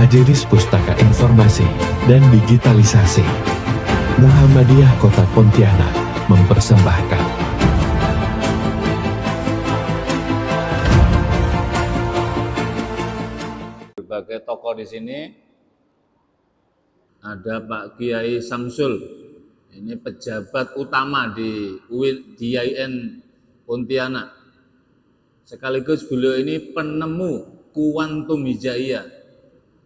Majelis Pustaka Informasi dan Digitalisasi Muhammadiyah Kota Pontianak mempersembahkan berbagai tokoh di sini. Ada Pak Kiai Samsul, ini pejabat utama di UIN Pontianak. Sekaligus beliau ini penemu kuantum hijaiyah,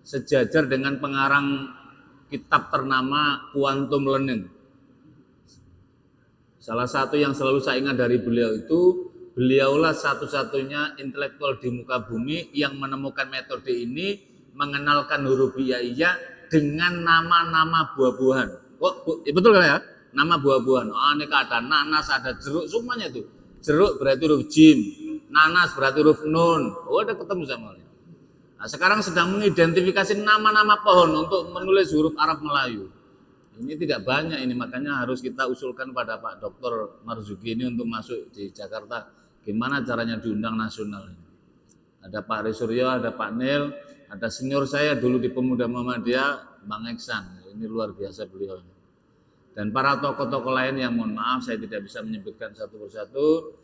sejajar dengan pengarang kitab ternama Quantum Learning. Salah satu yang selalu saya ingat dari beliau itu, beliaulah satu-satunya intelektual di muka bumi yang menemukan metode ini, mengenalkan huruf hijaiyah dengan nama-nama buah-buahan. Betul kan ya? Nama buah-buahan. Aneka ada nanas, ada jeruk, semuanya itu. Jeruk berarti huruf jim, nanas berarti huruf nun. Ada ketemu sama dia. Nah, sekarang sedang mengidentifikasi nama-nama pohon untuk menulis huruf Arab Melayu. Ini tidak banyak ini, makanya harus kita usulkan pada Pak Dr. Marzuki ini untuk masuk di Jakarta. Gimana caranya diundang nasional ini? Ada Pak Risuryo, ada Pak Nil, ada senior saya dulu di Pemuda Muhammadiyah, Bang Eksan. Ini luar biasa beliau. Dan para tokoh-tokoh lain yang mohon maaf saya tidak bisa menyebutkan satu persatu.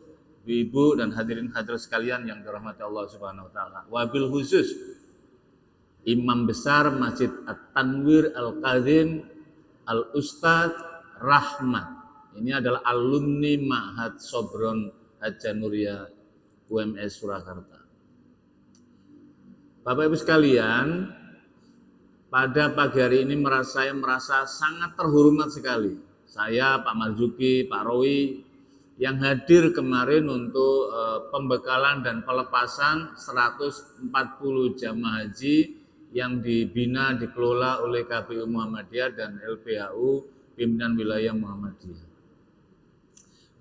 Ibu dan hadirin hadirat sekalian yang dirahmati Allah Subhanahu wa taala. Wabil khusus Imam besar Masjid At-Tanwir Al-Kadzim Al-Ustadz Rahmat. Ini adalah alumni Ma'had Sobron Hajanuria UMS Surakarta. Bapak Ibu sekalian, pada pagi hari ini saya merasa sangat terhormat sekali. Saya, Pak Marzuki, Pak Rowi, yang hadir kemarin untuk pembekalan dan pelepasan 140 jamaah haji yang dibina, dikelola oleh KPU Muhammadiyah dan LPHU Pimpinan Wilayah Muhammadiyah.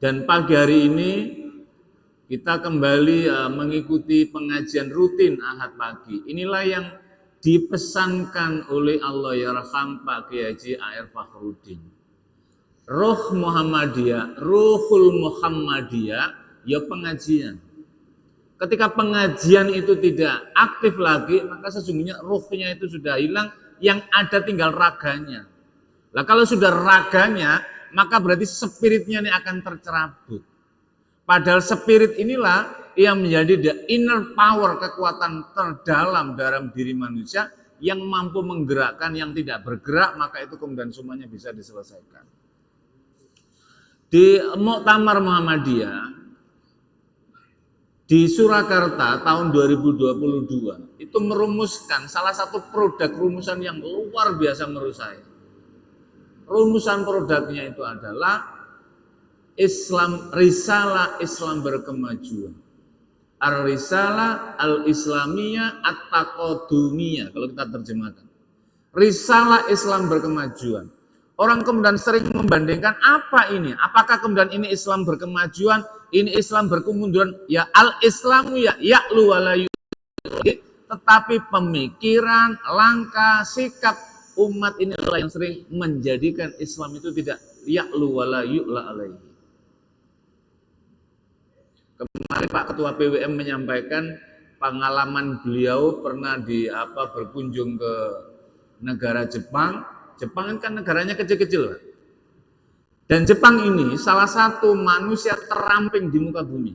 Dan pagi hari ini kita kembali mengikuti pengajian rutin Ahad pagi. Inilah yang dipesankan oleh Allahyarham Pak Kiai Haji A.R. Fakhruddin. Roh Muhammadiyah, Ruhul Muhammadiyah, ya pengajian. Ketika pengajian itu tidak aktif lagi, maka sesungguhnya rohnya itu sudah hilang, yang ada tinggal raganya. Nah, kalau sudah raganya, maka berarti spiritnya ini akan tercerabut. Padahal spirit inilah yang menjadi the inner power, kekuatan terdalam dalam diri manusia yang mampu menggerakkan yang tidak bergerak, maka itu kemudian semuanya bisa diselesaikan. Di Muktamar Muhammadiyah di Surakarta tahun 2022 itu merumuskan salah satu produk rumusan yang luar biasa menurut saya. Rumusan produknya itu adalah Islam, risalah Islam berkemajuan. Ar-risalah al-islamiyah at-taqadumiyah kalau kita terjemahkan. Risalah Islam berkemajuan. Orang kemudian sering membandingkan apa ini? Apakah kemudian ini Islam berkemajuan, ini Islam berkemunduran? Ya al-Islamu ya ya'lu wa la yu'li. Tetapi pemikiran, langkah, sikap umat inilah yang sering menjadikan Islam itu tidak ya'lu wa la yu'la alaihi. Kemarin Pak Ketua PWM menyampaikan pengalaman beliau pernah berkunjung ke negara Jepang. Jepang kan negaranya kecil-kecil. Dan Jepang ini salah satu manusia teramping di muka bumi.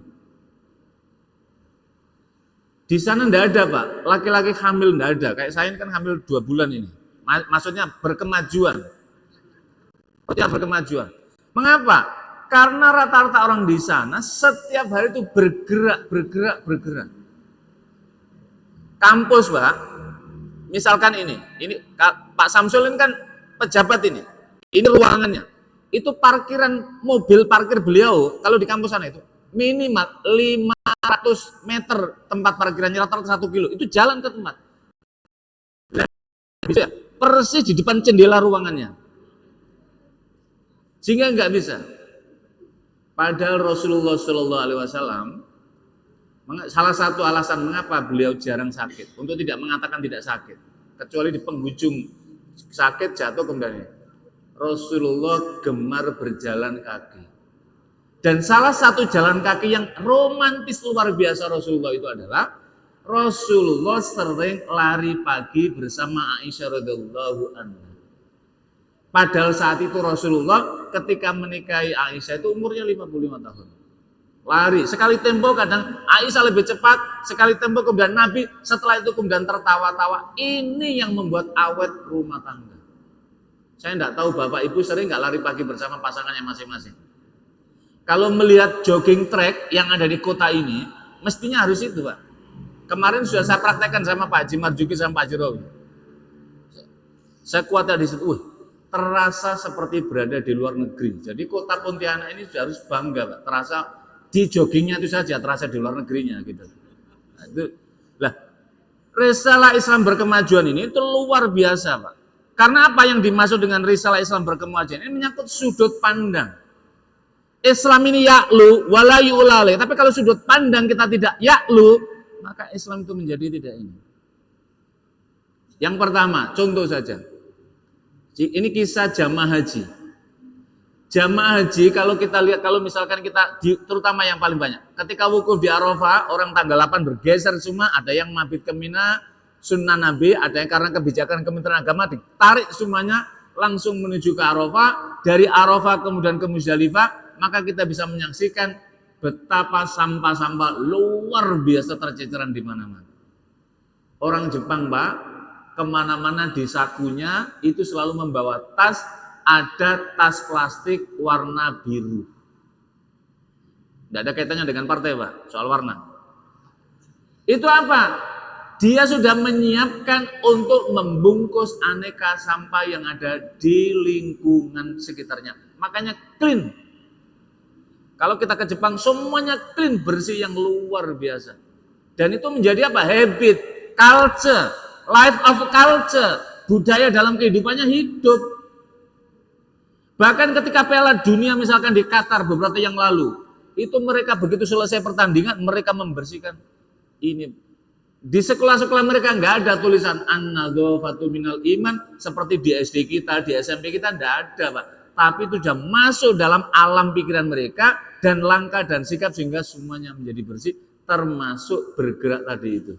Di sana enggak ada Pak, laki-laki hamil enggak ada. Kayak saya kan hamil 2 bulan ini. Maksudnya berkemajuan. Maksudnya berkemajuan. Mengapa? Karena rata-rata orang di sana setiap hari itu bergerak. Kampus Pak, misalkan ini Pak Samsul ini kan pejabat ini ruangannya. Itu parkiran mobil parkir beliau kalau di kampus sana itu minimal 500 meter tempat parkirannya, rata-rata 1 kilo. Itu jalan ke tempat. Bisa persis di depan jendela ruangannya. Sehingga nggak bisa. Padahal Rasulullah Shallallahu Alaihi Wasallam salah satu alasan mengapa beliau jarang sakit, untuk tidak mengatakan tidak sakit, kecuali di penghujung sakit jatuh kemudian. Rasulullah gemar berjalan kaki. Dan salah satu jalan kaki yang romantis luar biasa Rasulullah itu adalah Rasulullah sering lari pagi bersama Aisyah radhiyallahu anha. Padahal saat itu Rasulullah ketika menikahi Aisyah itu umurnya 55 tahun. Lari, sekali tempo kadang Aisyah lebih cepat, sekali tempo kemudian Nabi, setelah itu kemudian tertawa-tawa. Ini yang membuat awet rumah tangga. Saya tidak tahu Bapak Ibu sering nggak lari pagi bersama pasangannya masing-masing. Kalau melihat jogging track yang ada di kota ini, mestinya harus itu Pak. Kemarin sudah saya praktekkan sama Pak Haji Marjuki sama Pak Haji Rawi. Saya kuatnya di situ, terasa seperti berada di luar negeri. Jadi kota Pontianak ini sudah harus bangga Pak. Terasa di joggingnya itu saja terasa di luar negerinya gitu. Nah, itu lah risalah Islam berkemajuan ini itu luar biasa Pak. Karena apa yang dimaksud dengan risalah Islam berkemajuan ini menyangkut sudut pandang. Islam ini ya'lu wala yu'lale. Tapi kalau sudut pandang kita tidak ya'lu, maka Islam itu menjadi tidak ini. Yang pertama, contoh saja. Ini kisah jamaah haji. Jamaah haji kalau kita lihat, kalau misalkan kita, terutama yang paling banyak. Ketika wukuf di Arafah, orang tanggal 8 bergeser semua. Ada yang mabit ke Mina, sunnah Nabi. Ada yang karena kebijakan Kementerian Agama ditarik semuanya langsung menuju ke Arafah. Dari Arafah kemudian ke Muzdalifah. Maka kita bisa menyaksikan betapa sampah-sampah luar biasa terceceran di mana-mana. Orang Jepang, Pak, kemana-mana di sakunya itu selalu membawa tas, ada tas plastik warna biru. Tidak ada kaitannya dengan partai, Pak, soal warna. Itu apa? Dia sudah menyiapkan untuk membungkus aneka sampah yang ada di lingkungan sekitarnya. Makanya clean. Kalau kita ke Jepang semuanya clean, bersih yang luar biasa. Dan itu menjadi apa? Habit, culture, life of culture, budaya dalam kehidupannya hidup. Bahkan ketika Piala Dunia misalkan di Qatar beberapa yang lalu, itu mereka begitu selesai pertandingan mereka membersihkan ini. Di sekolah-sekolah mereka nggak ada tulisan an-nadzafatu minal iman seperti di SD kita, di SMP kita nggak ada, Pak. Tapi itu sudah masuk dalam alam pikiran mereka dan langkah dan sikap sehingga semuanya menjadi bersih, termasuk bergerak tadi itu.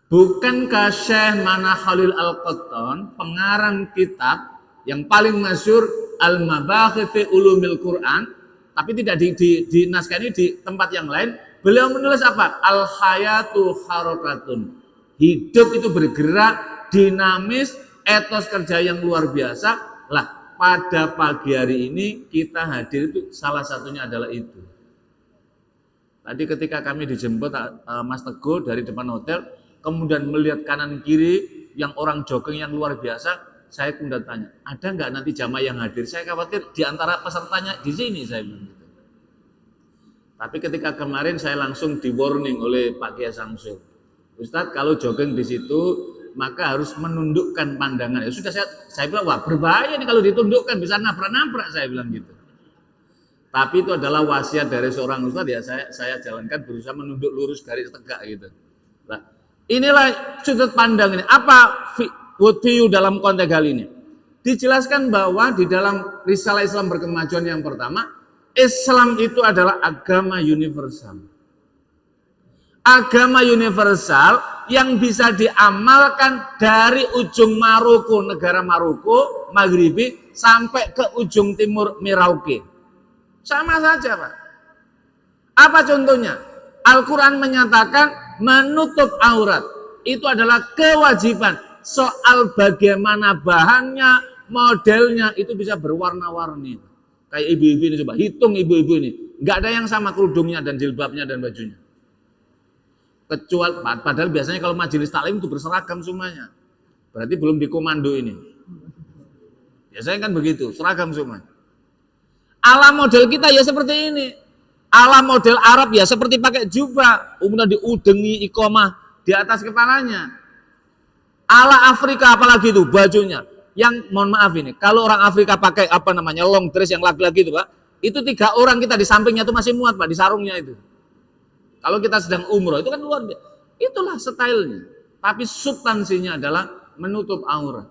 Bukankah Syekh Mana Khalil Al-Qattan, pengarang kitab yang paling masyhur Al-Mabahith fi Ulumil Quran, tapi tidak di naskah ini di tempat yang lain, beliau menulis apa? Al-hayatu harakatun. Hidup itu bergerak, dinamis, etos kerja yang luar biasa. Lah, pada pagi hari ini kita hadir itu salah satunya adalah itu. Tadi ketika kami dijemput Mas Teguh dari depan hotel, kemudian melihat kanan kiri yang orang jogging yang luar biasa, saya kemudian tanya, ada nggak nanti jamaah yang hadir? Saya khawatir di antara pesertanya di sini, saya bilang gitu. Tapi ketika kemarin saya langsung di warning oleh Pak Kiai Samsul, Ustadz kalau jogging di situ maka harus menundukkan pandangan. Ya sudah saya bilang, wah berbahaya nih kalau ditundukkan, bisa nabrak-nabrak, saya bilang gitu. Tapi itu adalah wasiat dari seorang ustadz, ya saya jalankan, berusaha menunduk lurus garis tegak gitu. Nah, inilah sudut pandang ini. Apa view dalam konteks hal ini? Dijelaskan bahwa di dalam risalah Islam berkemajuan yang pertama, Islam itu adalah agama universal. Agama universal yang bisa diamalkan dari ujung Maroko, negara Maroko, Maghribi, sampai ke ujung timur Merauke. Sama saja, Pak. Apa contohnya? Al-Quran menyatakan menutup aurat. Itu adalah kewajiban. Soal bagaimana bahannya, modelnya, itu bisa berwarna-warni. Kayak ibu-ibu ini, coba hitung ibu-ibu ini. Nggak ada yang sama kerudungnya dan jilbabnya dan bajunya. Kecuali, padahal biasanya kalau majelis taklim itu berseragam semuanya. Berarti belum dikomando ini. Biasanya kan begitu, seragam semua. Ala model kita ya seperti ini. Ala model Arab ya seperti pakai jubah, kemudian diudengi iqomah di atas kepalanya. Ala Afrika apalagi itu bajunya. Yang mohon maaf ini, kalau orang Afrika pakai apa namanya long dress yang laki-laki itu, Pak, itu 3 orang kita di sampingnya itu masih muat, Pak, di sarungnya itu. Kalau kita sedang umroh itu kan luar biasa. Itulah stylenya. Tapi substansinya adalah menutup aurat.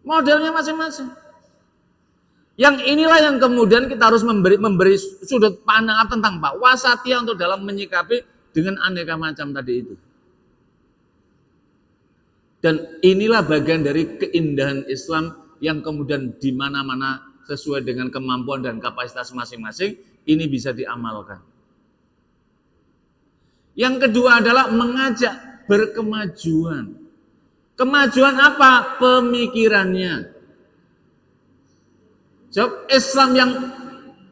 Modelnya masing-masing. Yang inilah yang kemudian kita harus memberi sudut pandang tentang Pak wasatiyah untuk dalam menyikapi dengan aneka macam tadi itu. Dan inilah bagian dari keindahan Islam yang kemudian di mana-mana sesuai dengan kemampuan dan kapasitas masing-masing ini bisa diamalkan. Yang kedua adalah mengajak berkemajuan. Kemajuan apa? Pemikirannya. Jawab Islam yang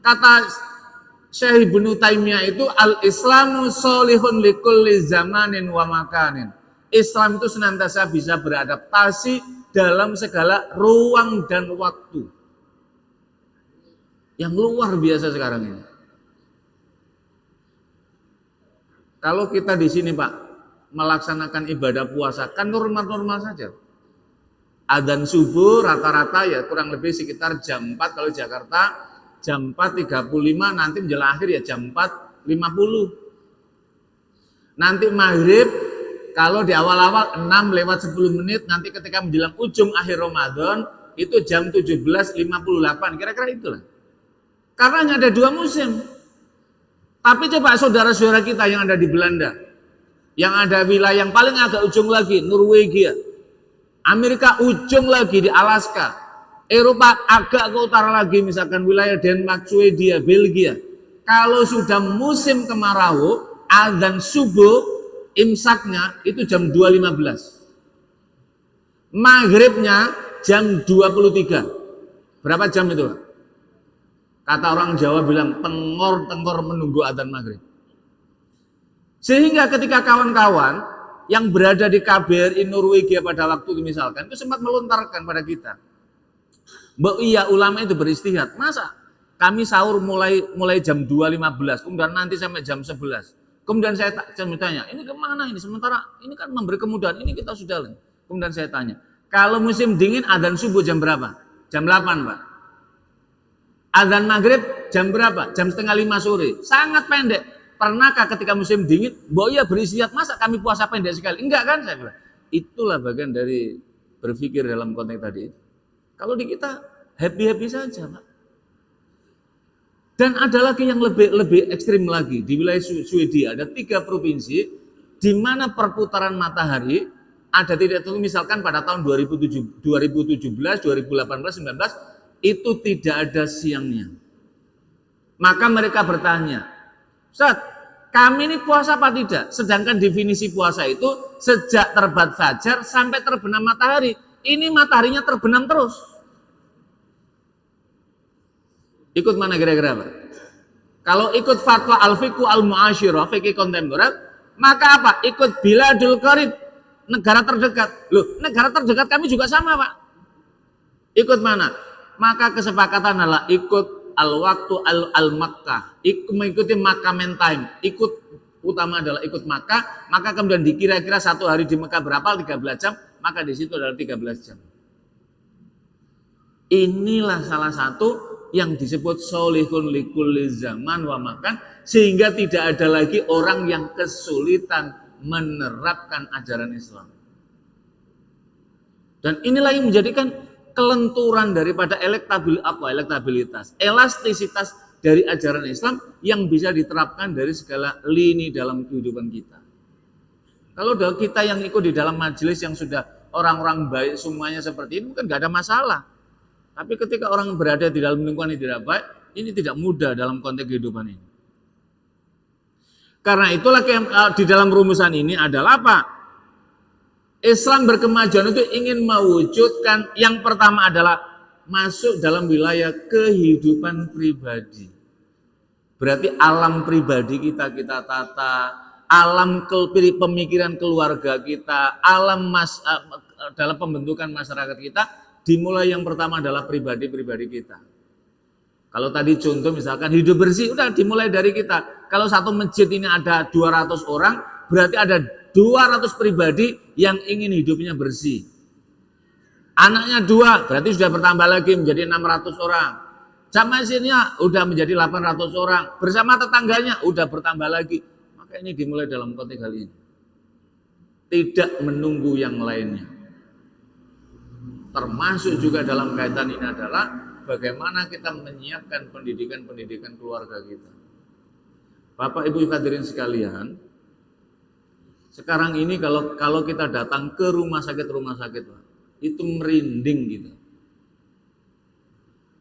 kata Syekh Ibnu Taimiyah itu al-Islamu sholihun likulli zamanin wa makanin. Islam itu senantiasa bisa beradaptasi dalam segala ruang dan waktu. Yang luar biasa sekarang ini. Kalau kita di sini Pak melaksanakan ibadah puasa kan normal-normal saja. Adzan subuh rata-rata ya kurang lebih sekitar jam 4 kalau Jakarta, jam 4.35 nanti menjelang akhir ya jam 4.50. Nanti maghrib kalau di awal-awal 6 lewat 10 menit, nanti ketika menjelang ujung akhir Ramadan itu jam 17.58, kira-kira itulah. Karena hanya ada 2 musim. Tapi coba saudara-saudara kita yang ada di Belanda, yang ada wilayah yang paling agak ujung lagi, Norwegia, Amerika ujung lagi di Alaska, Eropa agak ke utara lagi, misalkan wilayah Denmark, Swedia, Belgia. Kalau sudah musim kemarau, adzan subuh, imsaknya itu jam 2.15. Maghribnya jam 23. Berapa jam itu? Kata orang Jawa bilang tengor-tengor menunggu adzan maghrib. Sehingga ketika kawan-kawan yang berada di KBRI Norwegia pada waktu itu misalkan, itu sempat melontarkan pada kita. Mbak iya ulama itu beristihad. Masa kami sahur mulai jam 2.15, kemudian nanti sampai jam 11. Kemudian saya tanya, ini kemana ini? Sementara ini kan memberi kemudahan, ini kita sudah. Kemudian saya tanya, kalau musim dingin adzan subuh jam berapa? Jam 8 Pak. Adzan maghrib jam berapa? Jam 4:30 sore. Sangat pendek. Pernahkah ketika musim dingin, Mbok iya beristirahat, masa kami puasa pendek sekali? Enggak kan? Saya bilang. Itulah bagian dari berpikir dalam konteks tadi. Kalau di kita happy-happy saja Pak. Dan ada lagi yang lebih ekstrim lagi. Di wilayah Swedia ada 3 provinsi di mana perputaran matahari ada tidak tentu, misalkan pada tahun 2017, 2018, 2019 itu tidak ada siangnya. Maka mereka bertanya, Ustaz, kami ini puasa apa tidak? Sedangkan definisi puasa itu sejak terbat fajar sampai terbenam matahari. Ini mataharinya terbenam terus. Ikut mana kira-kira Pak? Kalau ikut fatwa al-fiqhu al-mu'asyirah, fikih kontemporer, maka apa? Ikut biladul qarib, negara terdekat. Loh, negara terdekat kami juga sama Pak. Ikut mana? Maka kesepakatan adalah ikut al-waktu al-Makkah, mengikuti Makkah main time. Ikut utama adalah ikut Makkah, maka kemudian dikira-kira 1 hari di Makkah berapa? 13 jam, maka di situ adalah 13 jam. Inilah salah satu yang disebut sholihun likulli zaman wa makan, sehingga tidak ada lagi orang yang kesulitan menerapkan ajaran Islam. Dan inilah yang menjadikan kelenturan daripada elektabilitas, elastisitas dari ajaran Islam yang bisa diterapkan dari segala lini dalam kehidupan kita. Kalau kita yang ikut di dalam majelis yang sudah orang-orang baik semuanya seperti ini, kan gak ada masalah. Tapi ketika orang berada di dalam lingkungan yang tidak baik, ini tidak mudah dalam konteks kehidupan ini. Karena itulah di dalam rumusan ini adalah apa? Islam berkemajuan itu ingin mewujudkan yang pertama adalah masuk dalam wilayah kehidupan pribadi. Berarti alam pribadi kita tata, alam pemikiran keluarga kita, alam dalam pembentukan masyarakat kita, dimulai yang pertama adalah pribadi-pribadi kita. Kalau tadi contoh misalkan hidup bersih, udah dimulai dari kita. Kalau satu masjid ini ada 200 orang, berarti ada 200 pribadi yang ingin hidupnya bersih. Anaknya 2, berarti sudah bertambah lagi menjadi 600 orang. Jamaahnya udah menjadi 800 orang. Bersama tetangganya udah bertambah lagi. Maka ini dimulai dalam konteks hal ini. Tidak menunggu yang lainnya. Termasuk juga dalam kaitan ini adalah bagaimana kita menyiapkan pendidikan-pendidikan keluarga kita. Bapak Ibu hadirin sekalian, Sekarang ini kalau kita datang ke rumah sakit Pak, itu merinding gitu.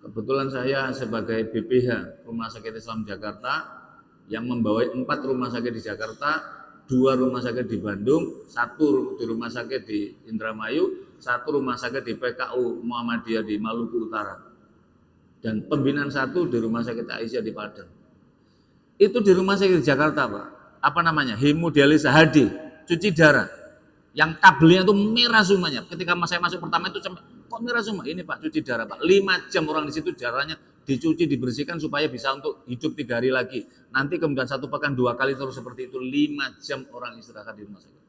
Kebetulan saya sebagai BPH Rumah Sakit Islam Jakarta yang membawai 4 rumah sakit di Jakarta, 2 rumah sakit di Bandung, 1 di rumah sakit di Indramayu, 1 rumah sakit di PKU Muhammadiyah di Maluku Utara, dan pembinaan 1 di rumah sakit Aisyah di Padang. Itu di rumah sakit di Jakarta Pak, apa namanya, hemodialisa HD, cuci darah, yang kabelnya itu merah semuanya. Ketika saya masuk pertama itu sampai, kok merah semua? Ini Pak, cuci darah Pak, 5 jam orang di situ darahnya dicuci, dibersihkan supaya bisa untuk hidup 3 hari lagi. Nanti kemudian 1 pekan 2 kali terus seperti itu, 5 jam orang istirahat di rumah sakit.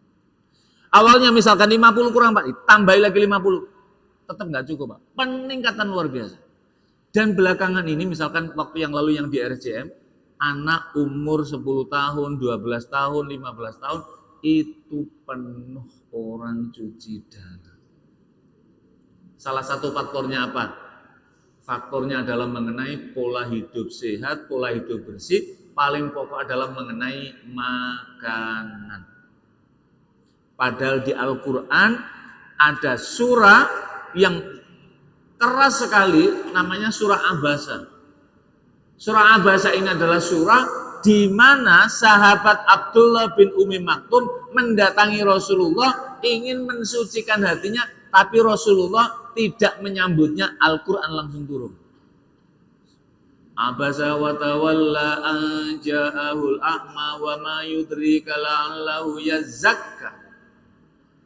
Awalnya misalkan 50 kurang Pak, tambahi lagi 50, tetap nggak cukup Pak, peningkatan luar biasa. Dan belakangan ini misalkan waktu yang lalu yang di RCM, anak umur 10 tahun, 12 tahun, 15 tahun, itu penuh orang cuci darah. Salah satu faktornya apa? Faktornya adalah mengenai pola hidup sehat, pola hidup bersih, paling pokok adalah mengenai makanan. Padahal di Al-Quran ada surah yang keras sekali, namanya surah Abasa. Surah Abasa ini adalah surah di mana sahabat Abdullah bin Umi Maktum mendatangi Rasulullah ingin mensucikan hatinya, tapi Rasulullah tidak menyambutnya. Al-Quran langsung turun. Abasa wa tawalla an ja'ahul a'ma wa ma yudrika la'allahu yazakka.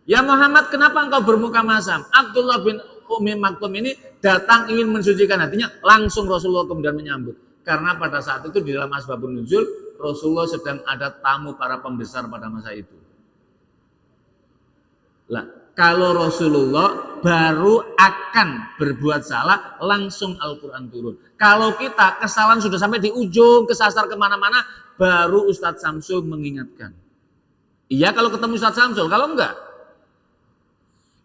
Ya Muhammad, kenapa engkau bermuka masam? Abdullah bin Umi Maktum ini datang ingin mensucikan hatinya, langsung Rasulullah kemudian menyambut. Karena pada saat itu di dalam asbabun nuzul, Rasulullah sedang ada tamu para pembesar pada masa itu. Lah, kalau Rasulullah baru akan berbuat salah, langsung Al-Quran turun. Kalau kita kesalahan sudah sampai di ujung, kesasar kemana-mana, baru Ustadz Samsul mengingatkan. Iya kalau ketemu Ustadz Samsul, kalau enggak.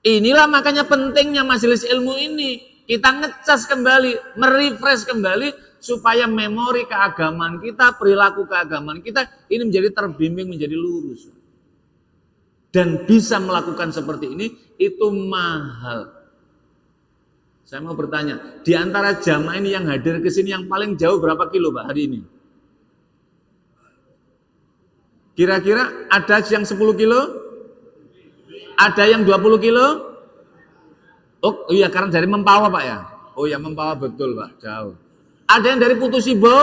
Inilah makanya pentingnya majelis ilmu ini. Kita ngecas kembali, merefresh kembali, supaya memori keagamaan kita, perilaku keagamaan kita ini menjadi terbimbing, menjadi lurus. Dan bisa melakukan seperti ini, itu mahal. Saya mau bertanya, di antara jamaah ini yang hadir ke sini yang paling jauh berapa kilo Pak hari ini? Kira-kira ada yang 10 kilo? Ada yang 20 kilo? Oh iya, karena dari Mempawah Pak ya? Oh ya, Mempawah betul Pak, jauh. Ada yang dari Putus Ibo?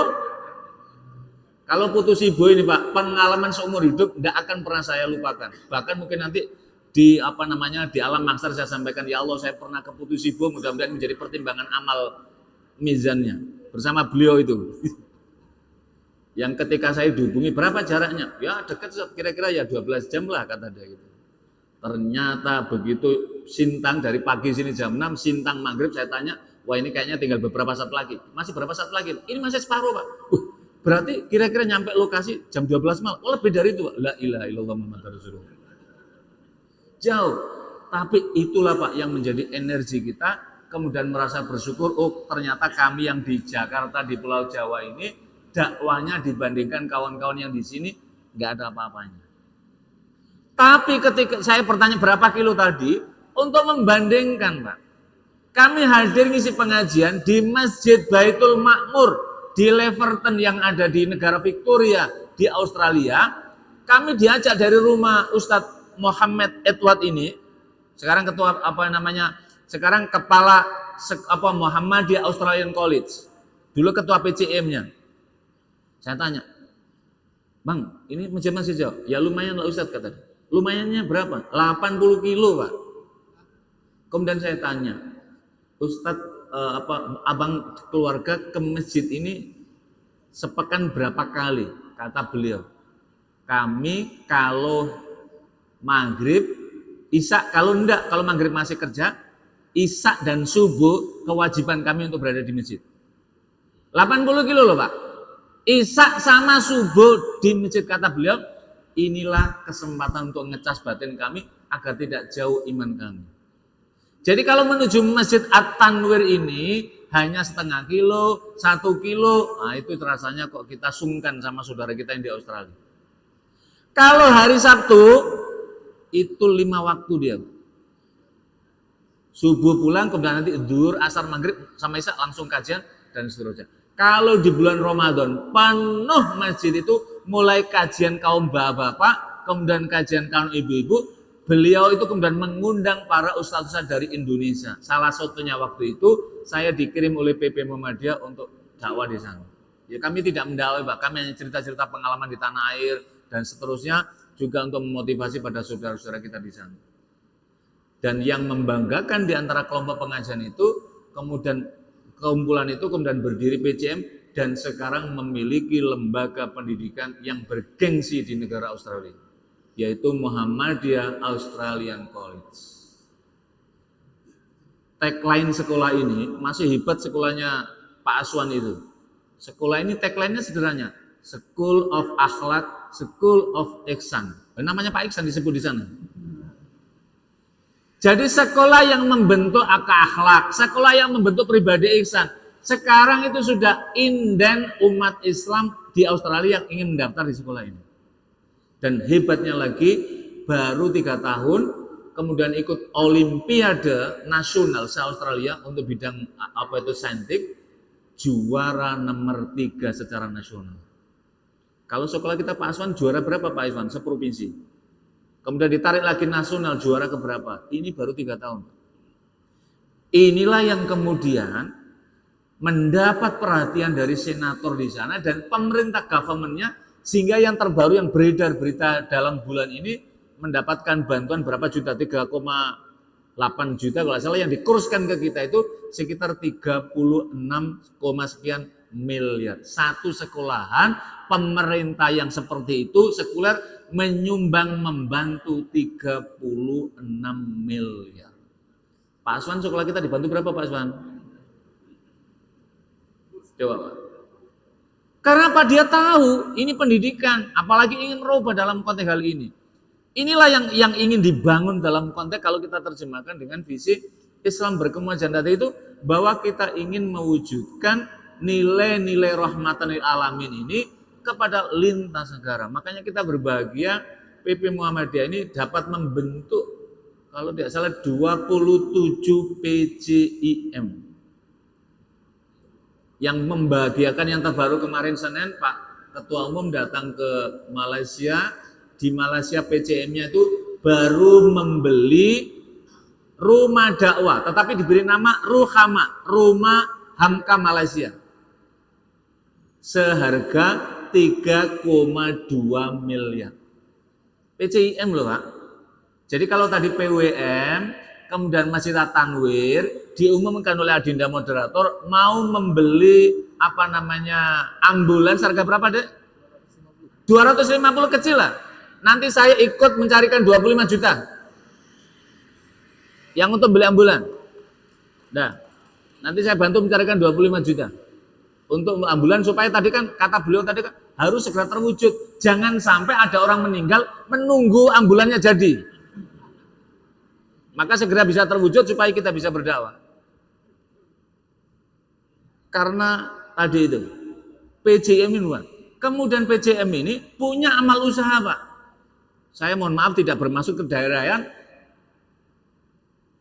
Kalau Putus Ibo ini Pak, pengalaman seumur hidup tidak akan pernah saya lupakan. Bahkan mungkin nanti di di alam mahsyar saya sampaikan, ya Allah saya pernah ke Putus Ibo, mudah-mudahan menjadi pertimbangan amal mizannya bersama beliau itu. Yang ketika saya dihubungi, berapa jaraknya? Ya dekat, kira-kira ya 12 jam lah kata dia gitu. Ternyata begitu Sintang dari pagi sini jam 6, Sintang maghrib saya tanya, wah ini kayaknya tinggal beberapa saat lagi. Masih berapa saat lagi? Ini masih separuh Pak. Berarti kira-kira nyampe lokasi jam 12 malam. Oh, lebih dari itu Pak. La ilaha illallah Muhammadur Rasulullah. Jauh. Tapi itulah Pak yang menjadi energi kita. Kemudian merasa bersyukur, oh ternyata kami yang di Jakarta, di Pulau Jawa ini, dakwahnya dibandingkan kawan-kawan yang di sini nggak ada apa-apanya. Tapi ketika saya bertanya berapa kilo tadi, untuk membandingkan Pak, kami hadir ngisi pengajian di Masjid Baitul Makmur di Leverton yang ada di negara Victoria di Australia. Kami diajak dari rumah Ustadz Muhammad Edward ini, sekarang ketua sekarang kepala Muhammadiyah Australian College, dulu ketua PCM-nya. Saya tanya, Bang, ini masjid jauh? Ya lumayan lah Ustadz kata dia. Lumayannya berapa? 80 kilo Pak. Kemudian saya tanya, Ustadz, abang keluarga ke masjid ini sepekan berapa kali? Kata beliau, kami kalau maghrib, isya, kalau maghrib masih kerja, isya dan subuh kewajiban kami untuk berada di masjid. 80 kilo loh Pak. Isya sama subuh di masjid, kata beliau. Inilah kesempatan untuk ngecas batin kami agar tidak jauh iman kami. Jadi kalau menuju Masjid At-Tanwir ini hanya setengah kilo, 1 kilo, nah itu rasanya kok kita sungkan sama saudara kita yang di Australia. Kalau hari Sabtu itu 5 waktu dia. Subuh pulang, kemudian nanti zuhur, asar, maghrib, sama isya langsung kajian dan seterusnya. Kalau di bulan Ramadan penuh masjid itu mulai kajian kaum bapak-bapak, kemudian kajian kaum ibu-ibu. Beliau itu kemudian mengundang para ustadz dari Indonesia. Salah satunya waktu itu saya dikirim oleh PP Muhammadiyah untuk dakwah di sana. Ya kami tidak mendakwai, Pak. Kami hanya cerita-cerita pengalaman di tanah air dan seterusnya, juga untuk memotivasi pada saudara-saudara kita di sana. Dan yang membanggakan di antara kelompok pengajian itu, kemudian kumpulan itu kemudian berdiri PCM dan sekarang memiliki lembaga pendidikan yang bergengsi di negara Australia, yaitu Muhammadiyah Australian College. Tagline sekolah ini masih hebat, sekolahnya Pak Aswan itu. Sekolah ini tagline-nya sederhana, School of Akhlak, School of Ihsan. Namanya Pak Ihsan disebut di sana. Jadi sekolah yang membentuk akhlak, sekolah yang membentuk pribadi ihsan. Sekarang itu sudah inden umat Islam di Australia yang ingin mendaftar di sekolah ini. Dan hebatnya lagi, baru 3 tahun, kemudian ikut Olimpiade Nasional se-Australia untuk bidang saintik, juara nomor 3 secara nasional. Kalau sekolah kita Pak Aswan juara berapa Pak Aswan? Seprovinsi. Kemudian ditarik lagi nasional, juara keberapa? Ini baru 3 tahun. Inilah yang kemudian mendapat perhatian dari senator di sana dan pemerintah government-nya, sehingga yang terbaru yang beredar berita dalam bulan ini mendapatkan bantuan berapa juta? 3,8 juta kalau salah, yang dikurskan ke kita itu sekitar 36, sekian miliar. Satu sekolahan pemerintah yang seperti itu sekuler menyumbang membantu 36 miliar. Pak Aswan, sekolah kita dibantu berapa Pak Aswan? Coba Pak. Karena apa? Dia tahu ini pendidikan, apalagi ingin merubah dalam konteks hal ini. Inilah yang ingin dibangun dalam konteks kalau kita terjemahkan dengan visi Islam berkemajuan tadi itu, bahwa kita ingin mewujudkan nilai-nilai rahmatan lil alamin ini kepada lintas negara. Makanya kita berbahagia PP Muhammadiyah ini dapat membentuk kalau tidak salah 27 PJIM. Yang membahagiakan yang terbaru kemarin Senin, Pak Ketua Umum datang ke Malaysia. Di Malaysia PCM-nya itu baru membeli rumah dakwah, tetapi diberi nama Ruhama, Rumah Hamka Malaysia. Seharga 3,2 miliar. PCIM loh Pak. Jadi kalau tadi PWM, kemudian Masjid Tanwir, diumumkan oleh Adinda moderator mau membeli ambulans harga berapa Dek? 250 kecil lah. Nanti saya ikut mencarikan 25 juta. Yang untuk beli ambulans. Nah, nanti saya bantu mencarikan 25 juta. Untuk ambulans supaya tadi kan kata beliau tadi kan harus segera terwujud. Jangan sampai ada orang meninggal menunggu ambulannya jadi. Maka segera bisa terwujud supaya kita bisa berdakwah. Karena tadi itu PJM ini, kemudian PJM ini punya amal usaha Pak. Saya mohon maaf tidak bermaksud ke daerah yang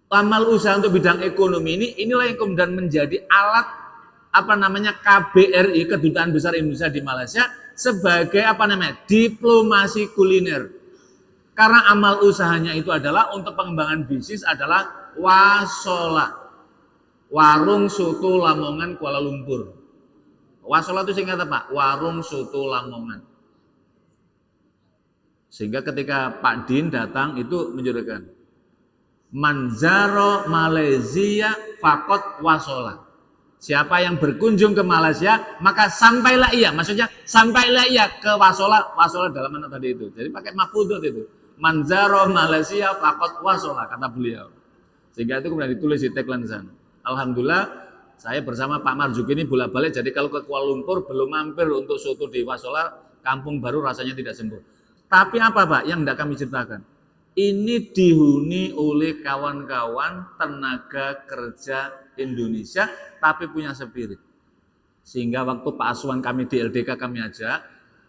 amal usaha untuk bidang ekonomi inilah yang kemudian menjadi alat KBRI, Kedutaan Besar Indonesia di Malaysia, sebagai diplomasi kuliner. Karena amal usahanya itu adalah untuk pengembangan bisnis adalah wasola, warung soto Lamongan Kuala Lumpur. Wasola itu singkat Pak, warung soto Lamongan. Sehingga ketika Pak Din datang itu menjadikan Manzaro Malaysia fakot wasola. Siapa yang berkunjung ke Malaysia maka sampailah ia, maksudnya sampailah ia ke wasola, wasola dalam mana tadi itu. Jadi pakai mafudut itu. Manzaro Malaysia fakot wasola kata beliau. Sehingga itu kemudian ditulis di tagline sana. Alhamdulillah saya bersama Pak Marzuki ini bolak-balik. Jadi kalau ke Kuala Lumpur belum mampir untuk soto di Wasola, kampung baru rasanya tidak sembuh. Tapi apa Pak yang tidak kami ceritakan? Ini dihuni oleh kawan-kawan tenaga kerja Indonesia, tapi punya spirit. Sehingga waktu Pak Aswan kami di LDK kami ajak,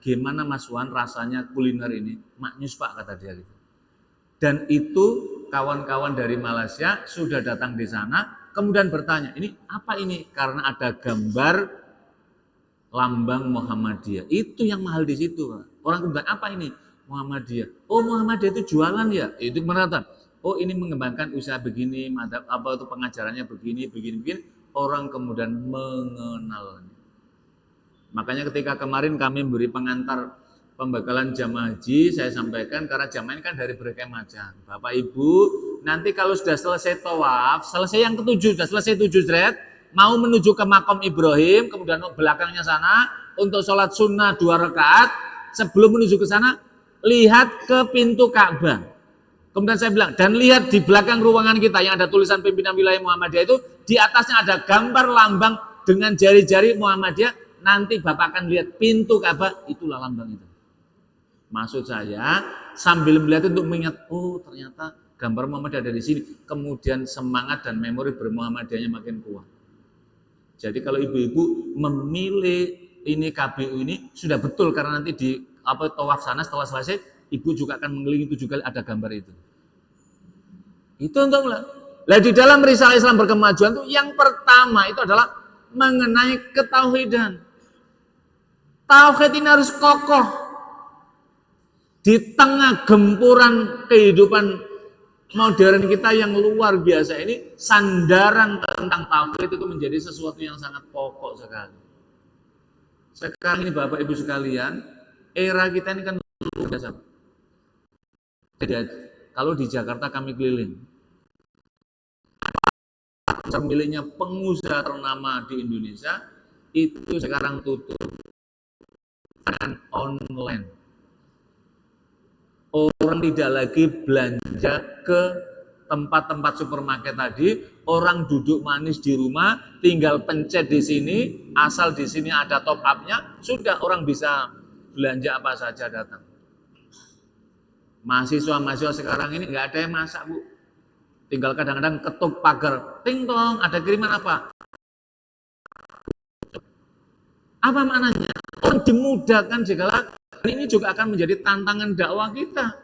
gimana Mas Wan rasanya kuliner ini? Maknyus Pak, kata dia gitu. Dan itu kawan-kawan dari Malaysia sudah datang di sana, kemudian bertanya, ini apa ini? Karena ada gambar lambang Muhammadiyah. Itu yang mahal di situ, Pak. Orang kemudian apa ini? Muhammadiyah. Oh, Muhammadiyah itu jualan ya? Itu merata. Oh, ini mengembangkan usaha begini, apa itu pengajarannya begini. Orang kemudian mengenalnya. Makanya ketika kemarin kami beri pengantar pembekalan jamaah haji, saya sampaikan karena jamaah ini kan dari berbagai macam. Bapak Ibu, nanti kalau sudah selesai tawaf, selesai yang ketujuh, sudah selesai 7 zret, mau menuju ke makom Ibrahim, kemudian belakangnya sana untuk sholat sunnah 2 rakaat, sebelum menuju ke sana, lihat ke pintu Ka'bah. Kemudian saya bilang, dan lihat di belakang ruangan kita yang ada tulisan pimpinan wilayah Muhammadiyah itu, di atasnya ada gambar lambang dengan jari-jari Muhammadiyah. Nanti Bapak akan lihat pintu Ka'bah, itulah lambang itu. Maksud saya, sambil melihat untuk mengingat, oh ternyata gambar Muhammadiyah ada di sini. Kemudian semangat dan memori bermuhammadiyahnya makin kuat. Jadi kalau ibu-ibu memilih ini KBU ini, sudah betul karena nanti di tawaf sana setelah selesai, ibu juga akan mengelilingi 7 kali ada gambar itu. Itu untuk di dalam risalah Islam berkemajuan itu yang pertama itu adalah mengenai ketauhidan. Tauhid ini harus kokoh di tengah gempuran kehidupan modern kita yang luar biasa ini. Sandaran tentang tauhid itu menjadi sesuatu yang sangat pokok sekali. Sekarang ini Bapak Ibu sekalian, era kita ini kan luar biasa. Jadi kalau di Jakarta kami keliling, miliknya pengusaha ternama di Indonesia itu sekarang tutup dengan online. Orang tidak lagi belanja ke tempat-tempat supermarket tadi, orang duduk manis di rumah, tinggal pencet di sini, asal di sini ada top up-nya, sudah orang bisa belanja apa saja datang. Mahasiswa sekarang ini nggak ada yang masak, Bu. Tinggal kadang-kadang ketuk pagar, ting tong, ada kiriman apa? Apa maknanya? Orang dimudahkan segala, ini juga akan menjadi tantangan dakwah kita.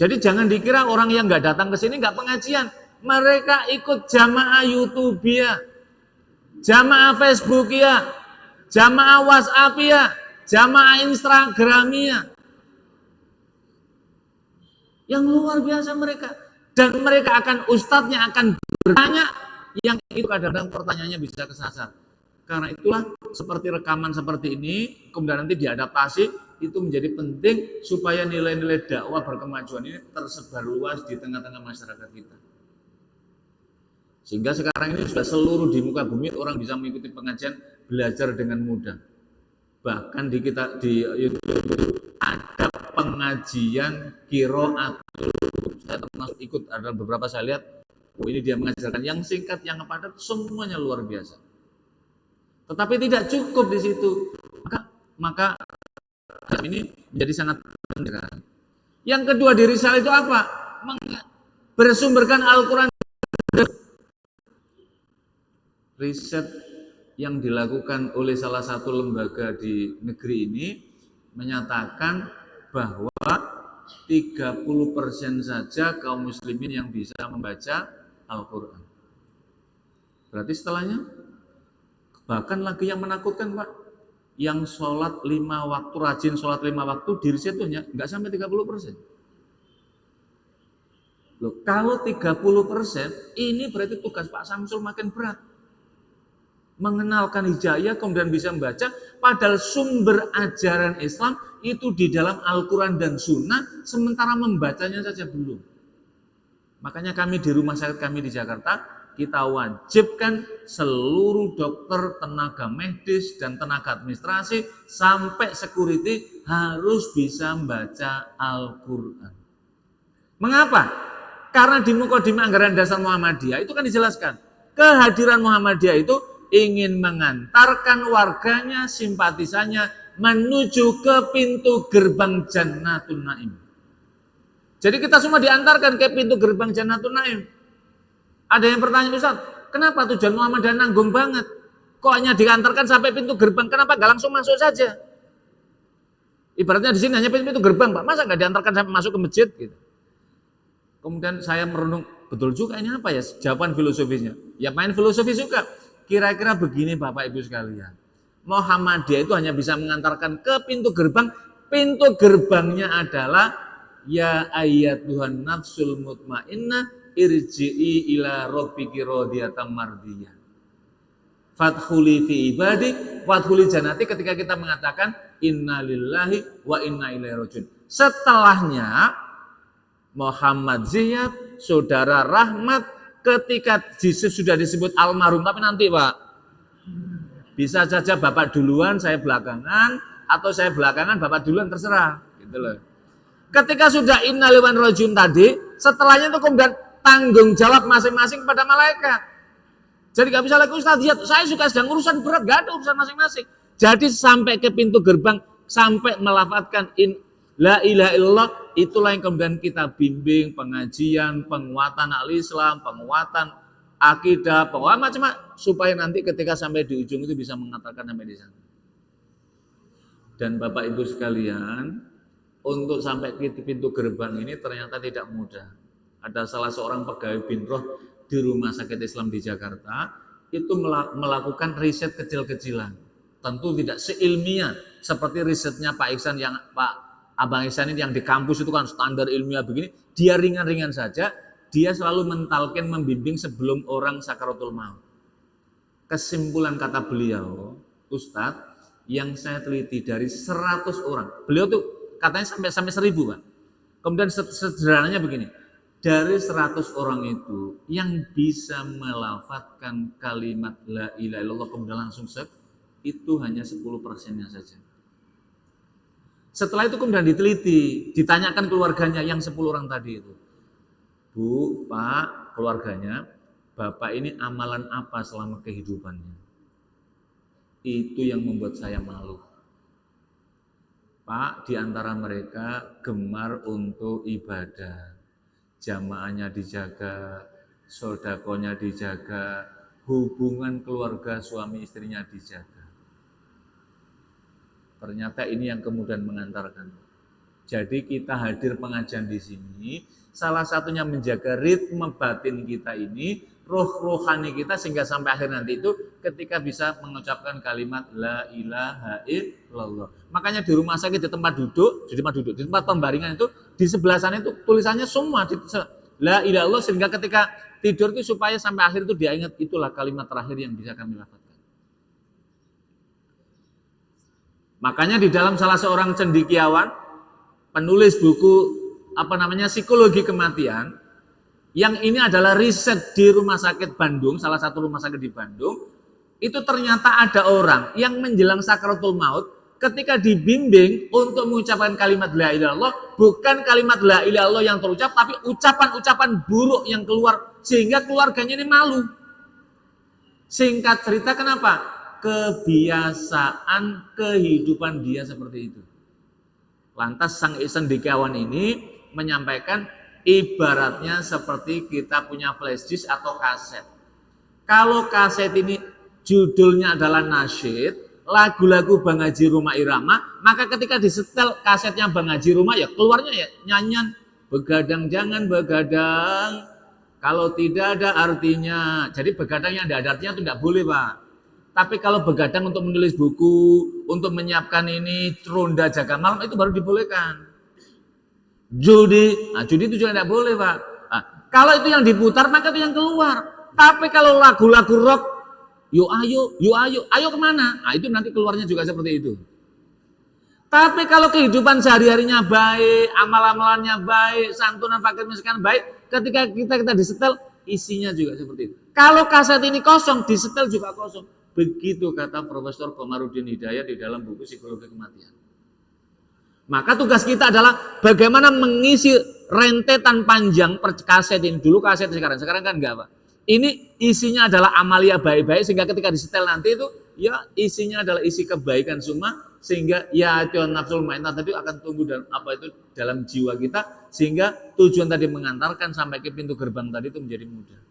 Jadi jangan dikira orang yang nggak datang ke sini nggak pengajian. Mereka ikut jamaah YouTube ya, jamaah Facebook ya, jamaah WhatsApp ya, jamaah Instagram ya. Yang luar biasa mereka. Dan mereka akan, ustadznya akan bertanya, yang itu kadang-kadang pertanyaannya bisa kesasar. Karena itulah seperti rekaman seperti ini, kemudian nanti diadaptasi, itu menjadi penting supaya nilai-nilai dakwah berkemajuan ini tersebar luas di tengah-tengah masyarakat kita. Sehingga sekarang ini sudah seluruh di muka bumi orang bisa mengikuti pengajian, belajar dengan mudah. Bahkan di YouTube ada pengajian qiraatul. Saya termasuk ikut, ada beberapa saya lihat, oh ini dia mengajarkan yang singkat, yang padat, semuanya luar biasa. Tetapi tidak cukup di situ. Maka ini menjadi sangat penting. Yang kedua di risalah itu apa? Bersumberkan Al-Quran. Riset yang dilakukan oleh salah satu lembaga di negeri ini menyatakan bahwa 30% saja kaum muslimin yang bisa membaca Al-Quran. Berarti setelahnya, bahkan lagi yang menakutkan Pak, yang sholat 5 waktu, rajin sholat 5 waktu, diri setunya nggak sampai 30%. Loh, kalau 30%, ini berarti tugas Pak Samsul makin berat. Mengenalkan hidayah, kemudian bisa membaca, padahal sumber ajaran Islam itu di dalam Al-Quran dan Sunnah, sementara membacanya saja belum. Makanya kami di rumah sakit kami di Jakarta, kita wajibkan seluruh dokter, tenaga medis, dan tenaga administrasi, sampai security harus bisa membaca Al-Quran. Mengapa? Karena di Mukadimah Anggaran Dasar Muhammadiyah itu kan dijelaskan, kehadiran Muhammadiyah itu ingin mengantarkan warganya, simpatisannya menuju ke pintu gerbang Jannatun Naim. Jadi kita semua diantarkan ke pintu gerbang Jannatun Naim. Ada yang bertanya, Ustaz, kenapa tujuan Muhammadiyah nanggung banget? Kok hanya diantarkan sampai pintu gerbang, kenapa gak langsung masuk saja? Ibaratnya di sini hanya pintu gerbang, Pak. Masa nggak diantarkan sampai masuk ke masjid gitu. Kemudian saya merenung, betul juga ini apa ya jawaban filosofisnya. Ya main filosofis juga. Kira-kira begini Bapak Ibu sekalian. Muhammadiyah itu hanya bisa mengantarkan ke pintu gerbang. Pintu gerbangnya adalah ya ayat Tuhan nafsul mutmainnah irji'i ila rabbiki radiyatan mardiyah. Fathuli fi ibadi, fathuli janati ketika kita mengatakan innalillahi wa inna ilaihi rajiun. Setelahnya Muhammad Ziyad, saudara Rahmat, ketika sudah disebut almarhum, tapi nanti Pak, bisa saja Bapak duluan, saya belakangan, atau saya belakangan, Bapak duluan, terserah. Gitu loh. Ketika sudah innalillahi wa inna ilaihi rajiun tadi, setelahnya itu kemudian tanggung jawab masing-masing kepada malaikat. Jadi gak bisa lagi Ustaz Ziyad, saya juga sedang urusan berat, gak ada urusan masing-masing. Jadi sampai ke pintu gerbang, sampai melafadzkan la ilaha illallah, itulah yang kemudian kita bimbing, pengajian, penguatan al-Islam, penguatan akidah, penguatan macam-macam, supaya nanti ketika sampai di ujung itu bisa mengatakan sampai di sana. Dan Bapak Ibu sekalian, untuk sampai ke pintu gerbang ini ternyata tidak mudah. Ada salah seorang pegawai binroh di Rumah Sakit Islam di Jakarta, itu melakukan riset kecil-kecilan. Tentu tidak seilmiah seperti risetnya Pak Iksan yang Pak Abang Iksan ini yang di kampus itu kan standar ilmiah begini. Dia ringan-ringan saja, dia selalu mentalkin, membimbing sebelum orang sakaratul maut. Kesimpulan kata beliau, Ustadz, yang saya teliti dari 100 orang, beliau tuh katanya sampai 1000 Pak. Kemudian sederhananya begini, dari 100 orang itu yang bisa melafadzkan kalimat la ilaha illallah kemudian langsung itu hanya 10%-nya saja. Setelah itu kemudian diteliti, ditanyakan keluarganya yang 10 orang tadi itu. Bu, Pak, keluarganya, Bapak ini amalan apa selama kehidupannya? Itu yang membuat saya malu. Pak, di antara mereka gemar untuk ibadah. Jamaahnya dijaga, sodakonya dijaga, hubungan keluarga suami istrinya dijaga. Ternyata ini yang kemudian mengantarkan. Jadi kita hadir pengajian di sini, salah satunya menjaga ritme batin kita ini, roh rohani kita sehingga sampai akhir nanti itu ketika bisa mengucapkan kalimat la ilaha illallah. Makanya di rumah sakit di tempat duduk, di tempat pembaringan itu di sebelah sana itu tulisannya semua la ilaha illallah sehingga ketika tidur itu supaya sampai akhir itu dia ingat itulah kalimat terakhir yang bisa kami lafadzkan. Makanya di dalam salah seorang cendekiawan penulis buku psikologi kematian, yang ini adalah riset di rumah sakit Bandung, salah satu rumah sakit di Bandung, itu ternyata ada orang yang menjelang sakaratul maut ketika dibimbing untuk mengucapkan kalimat la ilaha illallah, bukan kalimat la ilaha illallah yang terucap, tapi ucapan-ucapan buruk yang keluar sehingga keluarganya ini malu. Singkat cerita kenapa? Kebiasaan kehidupan dia seperti itu. Lantas sang cendekiawan ini menyampaikan ibaratnya seperti kita punya flash disk atau kaset. Kalau kaset ini judulnya adalah nasyid, lagu-lagu Bang Haji Roma Irama, maka ketika disetel kasetnya Bang Haji Roma ya keluarnya ya nyanyian begadang jangan begadang kalau tidak ada artinya. Jadi begadang yang ada artinya itu tidak boleh Pak. Tapi kalau begadang untuk menulis buku, untuk menyiapkan ini ronda jaga malam itu baru dibolehkan. Judi itu juga tidak boleh Pak. Nah, kalau itu yang diputar maka itu yang keluar. Tapi kalau lagu-lagu rock, yo ayo kemana? Nah, itu nanti keluarnya juga seperti itu. Tapi kalau kehidupan sehari-harinya baik, amal-amalannya baik, santunan fakir miskin baik, ketika kita disetel, isinya juga seperti itu. Kalau kaset ini kosong, disetel juga kosong. Begitu kata Profesor Komarudin Hidayat di dalam buku Psikologi Kematian. Maka tugas kita adalah bagaimana mengisi rentetan panjang kaset ini. Dulu kaset, sekarang kan enggak Pak. Ini isinya adalah amalia baik-baik sehingga ketika disetel nanti itu ya isinya adalah isi kebaikan semua sehingga ya nafsul ma'inah tadi akan tumbuh dalam jiwa kita sehingga tujuan tadi mengantarkan sampai ke pintu gerbang tadi itu menjadi mudah.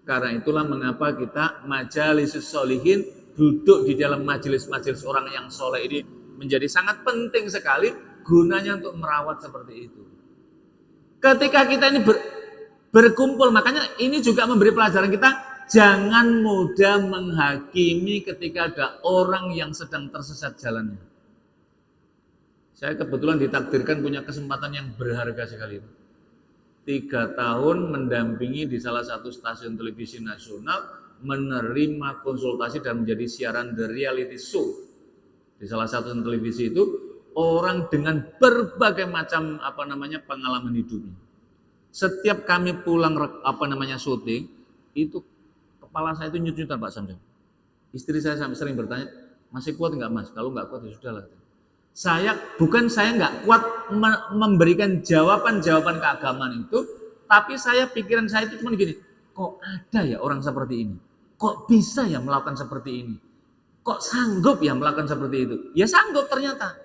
Karena itulah mengapa kita majalisus sholihin duduk di dalam majelis-majelis orang yang soleh ini menjadi sangat penting sekali, gunanya untuk merawat seperti itu. Ketika kita ini berkumpul, makanya ini juga memberi pelajaran kita, jangan mudah menghakimi ketika ada orang yang sedang tersesat jalannya. Saya kebetulan ditakdirkan punya kesempatan yang berharga sekali. 3 tahun mendampingi di salah satu stasiun televisi nasional, menerima konsultasi dan menjadi siaran The Reality Show. Di salah satu televisi itu, orang dengan berbagai macam pengalaman hidupnya. Setiap kami pulang syuting, itu kepala saya itu nyut-nyutan Pak Samsul. Istri saya sering bertanya, masih kuat enggak Mas? Kalau enggak kuat ya sudahlah. Saya enggak kuat memberikan jawaban-jawaban keagamaan itu, tapi pikiran saya itu cuma gini, kok ada ya orang seperti ini? Kok bisa ya melakukan seperti ini? Kok sanggup ya melakukan seperti itu? Ya sanggup ternyata.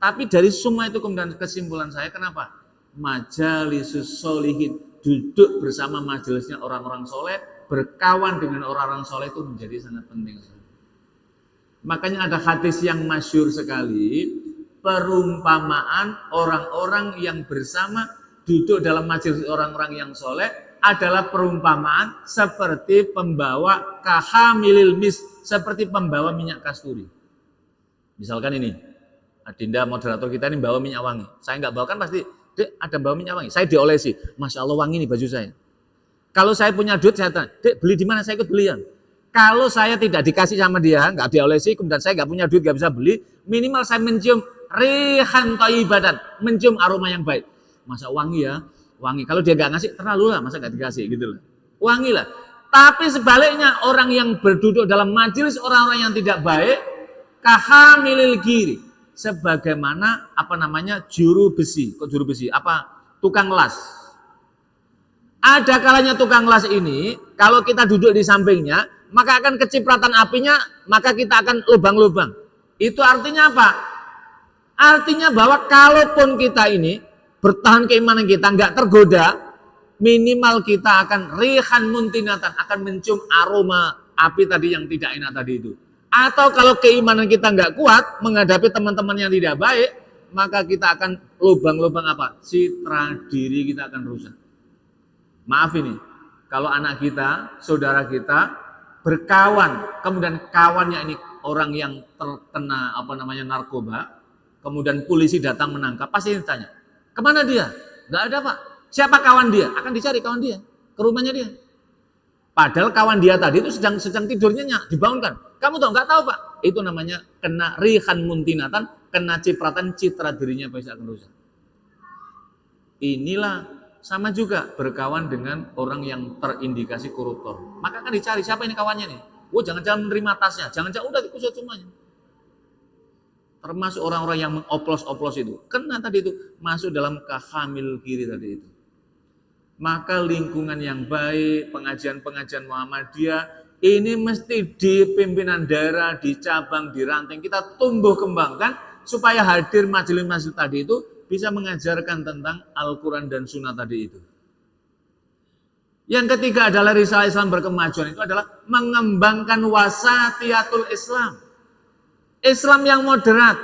Tapi dari semua itu kemudian kesimpulan saya, kenapa? Majalisus solihin, duduk bersama majelisnya orang-orang soleh, berkawan dengan orang-orang soleh itu menjadi sangat penting. Makanya ada hadis yang masyhur sekali, perumpamaan orang-orang yang bersama duduk dalam majelis orang-orang yang soleh adalah perumpamaan seperti pembawa kahamilil mis, seperti pembawa minyak kasturi. Misalkan ini, Adinda moderator kita ini bawa minyak wangi. Saya nggak bawa kan pasti, Dek ada bawa minyak wangi. Saya diolesi, Masya Allah wangi nih baju saya. Kalau saya punya duit, saya tanya, Dek beli di mana? Saya ikut belian. Kalau saya tidak dikasih sama dia, nggak diolesi, kemudian saya nggak punya duit, nggak bisa beli, minimal saya mencium rihan thayyibatan, mencium aroma yang baik. Masa wangi ya? Wangi. Kalau dia nggak ngasih, terlalu lah, masa nggak dikasih gitu loh. Wangi lah. Tapi sebaliknya orang yang berduduk dalam majelis orang-orang yang tidak baik, kahamilil giri, sebagaimana juru besi. Kok juru besi? Tukang las. Ada kalanya tukang las ini, kalau kita duduk di sampingnya, maka akan kecipratan apinya, maka kita akan lubang-lubang. Itu artinya apa? Artinya bahwa kalaupun kita ini bertahan keimanan kita, nggak tergoda, minimal kita akan rihan muntinatan, akan mencium aroma api tadi yang tidak enak tadi itu. Atau kalau keimanan kita nggak kuat menghadapi teman-teman yang tidak baik, maka kita akan lubang-lubang citra diri kita akan rusak. Maaf ini, kalau anak kita, saudara kita berkawan, kemudian kawannya ini orang yang terkena narkoba, kemudian polisi datang menangkap, pasti ditanya, kemana dia? Nggak ada Pak. Siapa kawan dia? Akan dicari kawan dia, ke rumahnya dia. Padahal kawan dia tadi itu sedang tidurnya dibangunkan. Kamu tahu? Nggak tahu Pak. Itu namanya kena rihan muntinatan, kena cipratan citra dirinya pasti akan rusak. Inilah sama juga berkawan dengan orang yang terindikasi koruptor. Maka akan dicari siapa ini kawannya nih. Jangan-jangan menerima tasnya, jangan-jangan udah dikusut semuanya. Termasuk orang-orang yang mengoplos-oplos itu, kena tadi itu masuk dalam kahamil kiri tadi itu. Maka lingkungan yang baik, pengajian-pengajian Muhammadiyah ini mesti di pimpinan daerah, di cabang, di ranting kita tumbuh kembangkan supaya hadir majelis-majelis tadi itu bisa mengajarkan tentang Al-Quran dan Sunnah tadi itu. Yang ketiga adalah risalah Islam berkemajuan, itu adalah mengembangkan wasatiyatul Islam. Islam yang moderat.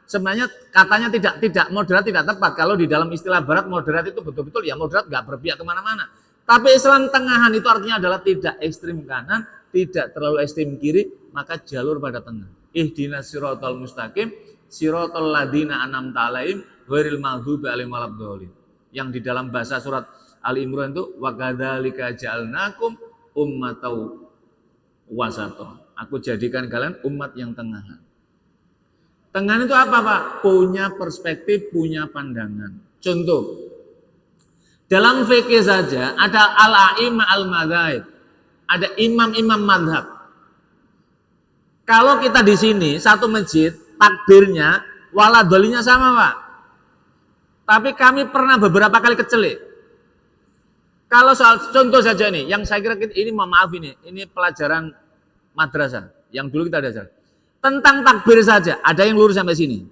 Sebenarnya katanya tidak moderat, tidak tepat. Kalau di dalam istilah barat moderat itu betul-betul ya moderat, gak berpihak kemana-mana. Tapi Islam tengahan itu artinya adalah tidak ekstrim kanan, tidak terlalu ekstrim kiri, maka jalur pada tengah. Ihdinas siratal mustaqim, siratal ladzina an'amta 'alaihim ghairil maghdubi 'alaihim waladdallin. Yang di dalam bahasa surat Ali Imran itu wa kadzalika ja'alnakum ummatan wasata. Aku jadikan kalian umat yang tengahan. Tengahan itu apa Pak? Punya perspektif, punya pandangan. Contoh, dalam fikih saja ada al-a'imah al-madzhab. Ada imam-imam madhab. Kalau kita di sini satu masjid, takbirnya waladolinya sama Pak. Tapi kami pernah beberapa kali kecelik. Kalau soal contoh saja nih, yang saya kira ini maaf ini pelajaran madrasah yang dulu kita ajar. Tentang takbir saja, ada yang lurus sampai sini.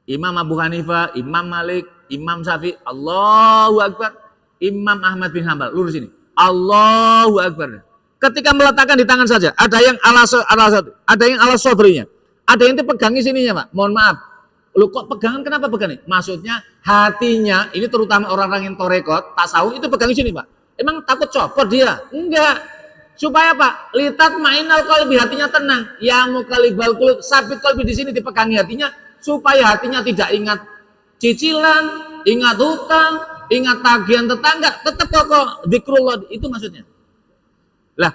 Imam Abu Hanifah, Imam Malik, Imam Syafi'i, Allahu Akbar. Imam Ahmad bin Hanbal, lurus ini. Allahu Akbar. Ketika meletakkan di tangan saja, ada yang ada yang ala sobrinya, ada yang pegangi sininya Pak. Mohon maaf, lu kok pegangan, kenapa pegangi? Maksudnya hatinya, ini terutama orang-orang yang torekot, tasawuf itu pegangi sini Pak. Emang takut copot dia? Enggak. Supaya Pak, litat mainal qalbi, hatinya tenang. Ya muqallibal qulub, sabit qalbi, di sini dipegangi hatinya supaya hatinya tidak ingat cicilan, ingat hutang, ingat tagihan tetangga, tetap pokok zikrullah, itu maksudnya. Lah,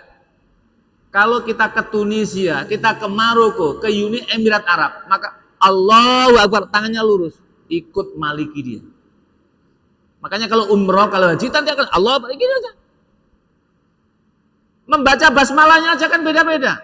kalau kita ke Tunisia, kita ke Maroko, ke Uni Emirat Arab, maka Allahu Akbar, tangannya lurus, ikut maliki dia. Makanya kalau umroh, kalau haji, nanti akan Allah Akbar, gini aja. Membaca basmalahnya aja kan beda-beda.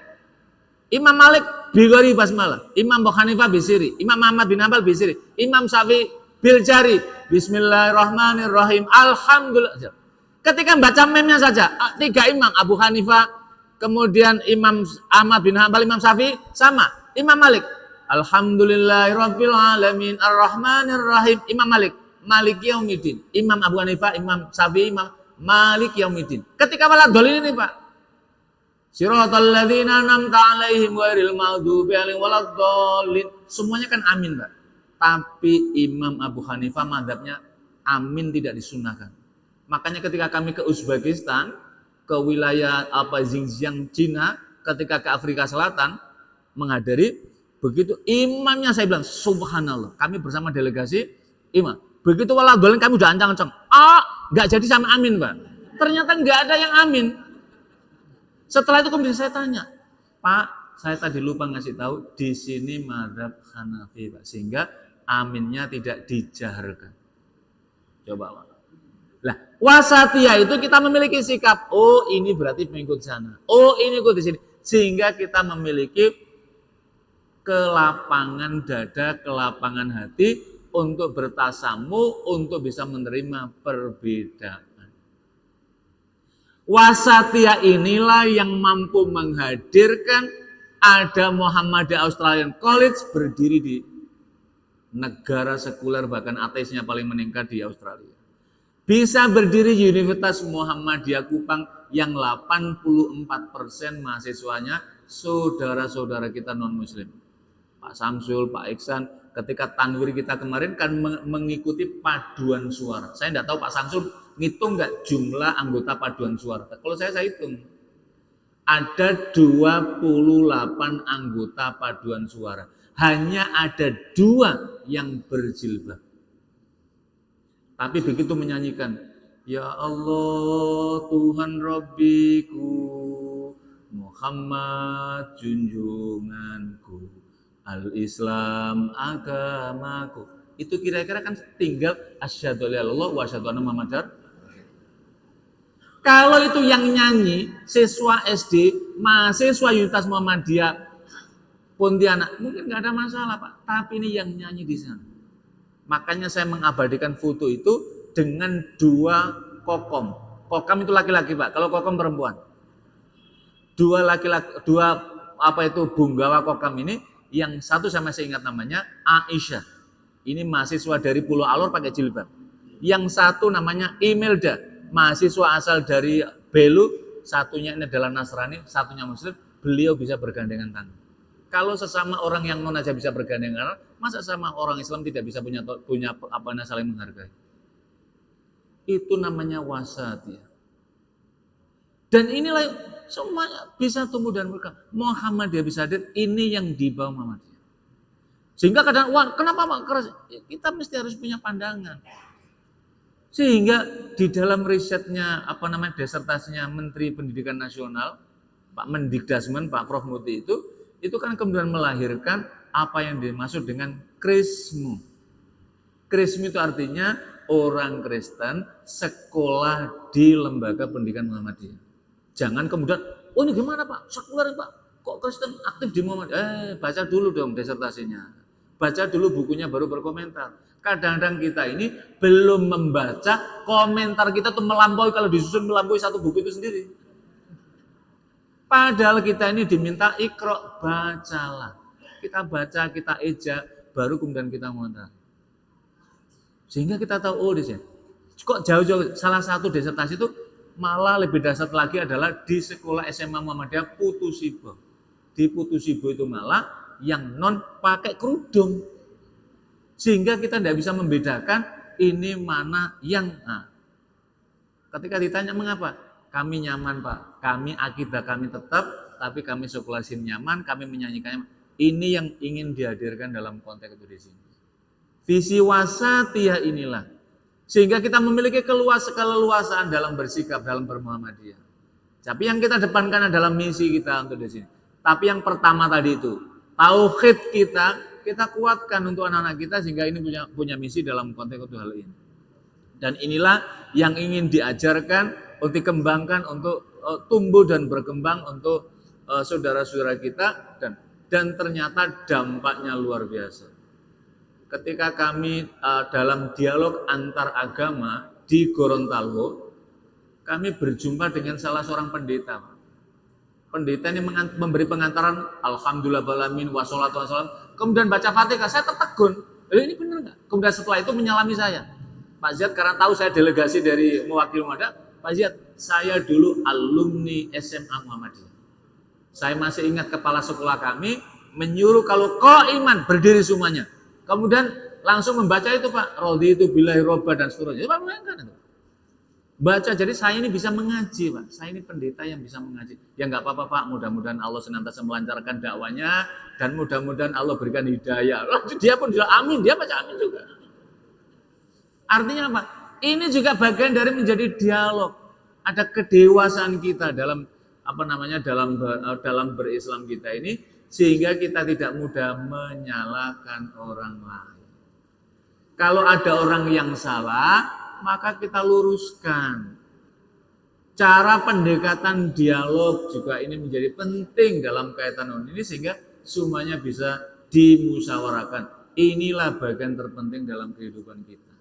Imam Malik bigori basmalah, Imam Abu Hanifah bisiri, Imam Ahmad bin Hanbal bisiri, Imam Syafi'i biljari, Bismillahirrahmanirrahim, Alhamdulillah. Ketika baca memnya saja, 3 imam, Abu Hanifah, kemudian Imam Ahmad bin Hanbal, Imam Syafi'i, sama. Imam Malik, Alhamdulillahirabbil alamin, Arrahmanirrahim, Imam Malik, Maliki Yaumiddin. Imam Abu Hanifah, Imam Syafi'i, Imam Maliki Yaumiddin. Ketika waladhdallin ini Pak, Siratal ladzina an'amta 'alaihim ghairil maghdubi 'alaihim waladdallin. Semuanya kan amin Pak. Tapi Imam Abu Hanifah mazhabnya amin tidak disunahkan. Makanya ketika kami ke Uzbekistan, ke wilayah Xinjiang, Cina, ketika ke Afrika Selatan, menghadiri, begitu imamnya saya bilang, subhanallah, kami bersama delegasi imam. Begitu waladhdallin kami udah ancang-ancang. Nggak jadi sama amin Pak. Ternyata nggak ada yang amin. Setelah itu kemudian saya tanya, Pak, saya tadi lupa ngasih tahu, di sini mazhab Hanafi Pak, sehingga aminnya tidak dijaharkan. Coba Pak. Lah, wasatiyah itu kita memiliki sikap, oh ini berarti mengikut sana, oh ini ikut di sini, sehingga kita memiliki kelapangan dada, kelapangan hati untuk bertasamu, untuk bisa menerima perbedaan. Wasatiyah inilah yang mampu menghadirkan ada Muhammadiyah Australian College berdiri di negara sekuler, bahkan ateisnya paling meningkat di Australia. Bisa berdiri Universitas Muhammadiyah Kupang yang 84% mahasiswanya saudara-saudara kita non-muslim. Pak Samsul, Pak Iksan, ketika tanwir kita kemarin kan mengikuti paduan suara. Saya tidak tahu Pak Samsul ngitung nggak jumlah anggota paduan suara. Kalau saya hitung. Ada 28 anggota paduan suara. Hanya ada 2 yang berjilbab. Tapi begitu menyanyikan, Ya Allah Tuhan Rabbiku, Muhammad junjunganku, Al-Islam agamaku. Itu kira-kira kan tinggal asyhadu alla ilaha illallah wa asyhadu anna Muhammadar. Kalau itu yang nyanyi siswa SD, mahasiswa Universitas Muhammadiyah Pontianak, mungkin nggak ada masalah Pak. Tapi ini yang nyanyi di sana. Makanya saya mengabadikan foto itu dengan 2 kokom. Kokom itu laki-laki Pak, kalau kokom perempuan. 2 laki-laki, 2 bunggawa kokom ini, yang satu saya masih ingat namanya Aisyah. Ini mahasiswa dari Pulau Alor pakai jilbab. Yang satu namanya Imelda, mahasiswa asal dari Belu, satunya ini adalah Nasrani, satunya Muslim. Beliau bisa bergandengan tangan. Kalau sesama orang yang non aja bisa bergandengan, masa sama orang Islam tidak bisa punya saling menghargai? Itu namanya wasatiyah. Dan inilah semuanya bisa tumbuh dan berkembang. Muhammadiyah bisa hadir, ini yang dibawa Muhammadiyah. Sehingga kadang, wah kenapa Pak keras? Kita mesti harus punya pandangan. Sehingga di dalam risetnya, desertasinya Menteri Pendidikan Nasional, Pak Mendikdasmen, Pak Prof Muti itu kan kemudian melahirkan apa yang dimaksud dengan krismu. Krismu itu artinya orang Kristen sekolah di lembaga pendidikan Muhammadiyah. Jangan kemudian, oh ini gimana Pak? Sekuler Pak, kok Kristen aktif di Muhammadiyah? Baca dulu dong desertasinya. Baca dulu bukunya baru berkomentar. Kadang-kadang kita ini belum membaca, komentar kita tuh melampaui, kalau disusun melampaui 1 buku itu sendiri. Padahal kita ini diminta ikro, bacalah. Kita baca, kita eja, baru kemudian kita komentar. Sehingga kita tahu, oh di sini. Kok jauh-jauh, salah satu desertasi itu Malah lebih dahsyat lagi adalah di sekolah SMA Muhammadiyah Putusibo. Di Putusibo itu malah yang non pakai kerudung. Sehingga kita tidak bisa membedakan ini mana yang. Nah, ketika ditanya mengapa? Kami nyaman Pak, kami akidah kami tetap, tapi kami sekolah sini nyaman, kami menyanyikannya. Ini yang ingin dihadirkan dalam konteks itu di sini. Visi wasatiyah inilah. Sehingga kita memiliki keleluasaan dalam bersikap, dalam bermuhammadiyah. Tapi yang kita depankan adalah misi kita untuk di sini. Tapi yang pertama tadi itu, tauhid kita kuatkan untuk anak-anak kita sehingga ini punya misi dalam konteks itu hal ini. Dan inilah yang ingin diajarkan, untuk dikembangkan, untuk tumbuh dan berkembang untuk saudara-saudara kita dan ternyata dampaknya luar biasa. Ketika kami dalam dialog antar agama di Gorontalo, kami berjumpa dengan salah seorang pendeta. Pendeta ini memberi pengantaran Alhamdulillah balamin wassalatu wassalam, kemudian baca Fatihah. Saya tertegun, ini benar nggak? Kemudian setelah itu menyalami saya, Pak Ziyad, karena tahu saya delegasi dari mewakili Muhammadiyah. Pak Ziyad, saya dulu alumni SMA Muhammadiyah. Saya masih ingat kepala sekolah kami menyuruh kalau qaiman berdiri semuanya. Kemudian langsung membaca itu Pak, raditu billahi robba dan seterusnya. Pak bayangkan itu. Baca, jadi saya ini bisa mengaji Pak. Saya ini pendeta yang bisa mengaji. Ya nggak apa-apa Pak, mudah-mudahan Allah senantiasa melancarkan dakwanya dan mudah-mudahan Allah berikan hidayah. Dia pun juga amin, dia baca amin juga. Artinya apa? Ini juga bagian dari menjadi dialog. Ada kedewasaan kita dalam dalam berislam kita ini, sehingga kita tidak mudah menyalahkan orang lain. Kalau ada orang yang salah, maka kita luruskan. Cara pendekatan dialog juga ini menjadi penting dalam kaitan ini sehingga semuanya bisa dimusyawarahkan. Inilah bagian terpenting dalam kehidupan kita.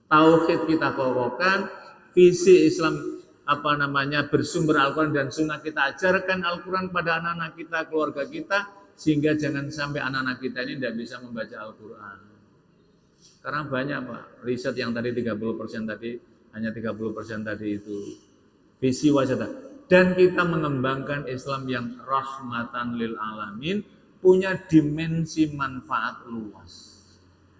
Tauhid kita kokohkan, visi Islam bersumber Al-Quran dan Sunnah, kita ajarkan Al-Quran pada anak-anak kita, keluarga kita, sehingga jangan sampai anak-anak kita ini tidak bisa membaca Al-Quran. Karena banyak Pak, riset yang tadi 30% tadi, hanya 30% tadi itu visi wajah. Dan kita mengembangkan Islam yang rahmatan lil alamin, punya dimensi manfaat luas.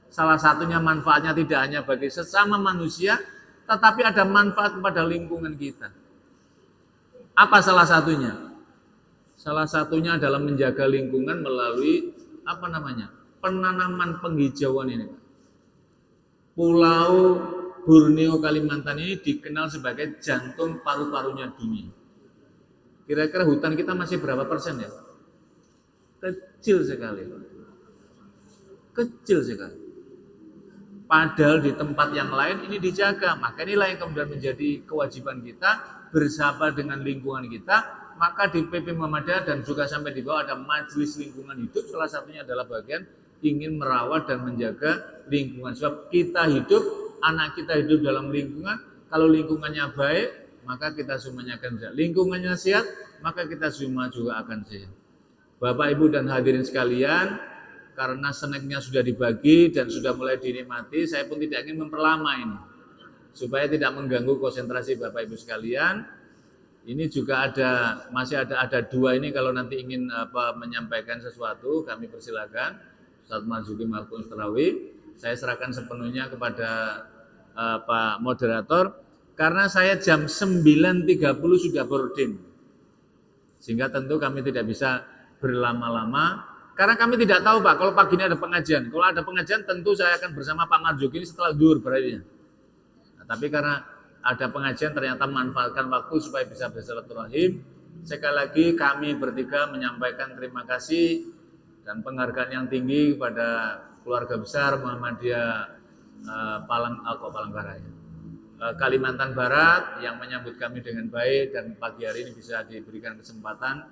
Salah satunya manfaatnya tidak hanya bagi sesama manusia, tetapi ada manfaat kepada lingkungan kita. Apa salah satunya? Salah satunya adalah menjaga lingkungan melalui penanaman penghijauan ini. Pulau Borneo Kalimantan ini dikenal sebagai jantung paru-parunya dunia. Kira-kira hutan kita masih berapa persen ya? Kecil sekali. Kecil sekali. Padahal di tempat yang lain ini dijaga. Maka inilah yang kemudian menjadi kewajiban kita bersama dengan lingkungan kita. Maka di PP Muhammadiyah dan juga sampai di bawah ada majelis lingkungan hidup. Salah satunya adalah bagian ingin merawat dan menjaga lingkungan. Sebab kita hidup, anak kita hidup dalam lingkungan. Kalau lingkungannya baik, maka kita semuanya akan sehat. Lingkungannya sehat, maka kita semua juga akan sehat. Bapak, Ibu, dan hadirin sekalian, karena snacknya sudah dibagi dan sudah mulai dinikmati, saya pun tidak ingin memperlama ini, supaya tidak mengganggu konsentrasi Bapak Ibu sekalian. Ini juga masih ada dua ini, kalau nanti ingin menyampaikan sesuatu, kami persilakan. Ustaz Marzuki Mahfuz Terawi, saya serahkan sepenuhnya kepada Pak Moderator, karena saya jam 9.30 sudah boarding, sehingga tentu kami tidak bisa berlama-lama. Karena kami tidak tahu Pak, kalau pagi ini ada pengajian. Kalau ada pengajian tentu saya akan bersama Pak Marzuki ini setelah zuhur berarti. Nah, tapi karena ada pengajian ternyata manfaatkan waktu supaya bisa bersilaturahim. Sekali lagi kami bertiga menyampaikan terima kasih dan penghargaan yang tinggi kepada keluarga besar Muhammadiyah Palangkaraya, Kalimantan Barat yang menyambut kami dengan baik dan pagi hari ini bisa diberikan kesempatan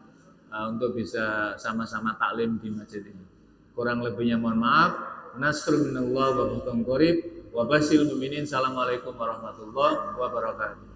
untuk bisa sama-sama taklim di masjid ini. Kurang lebihnya mohon maaf. Nasrun minallah wa fathun qarib wa basyiril mu'minin. Assalamualaikum warahmatullahi wabarakatuh.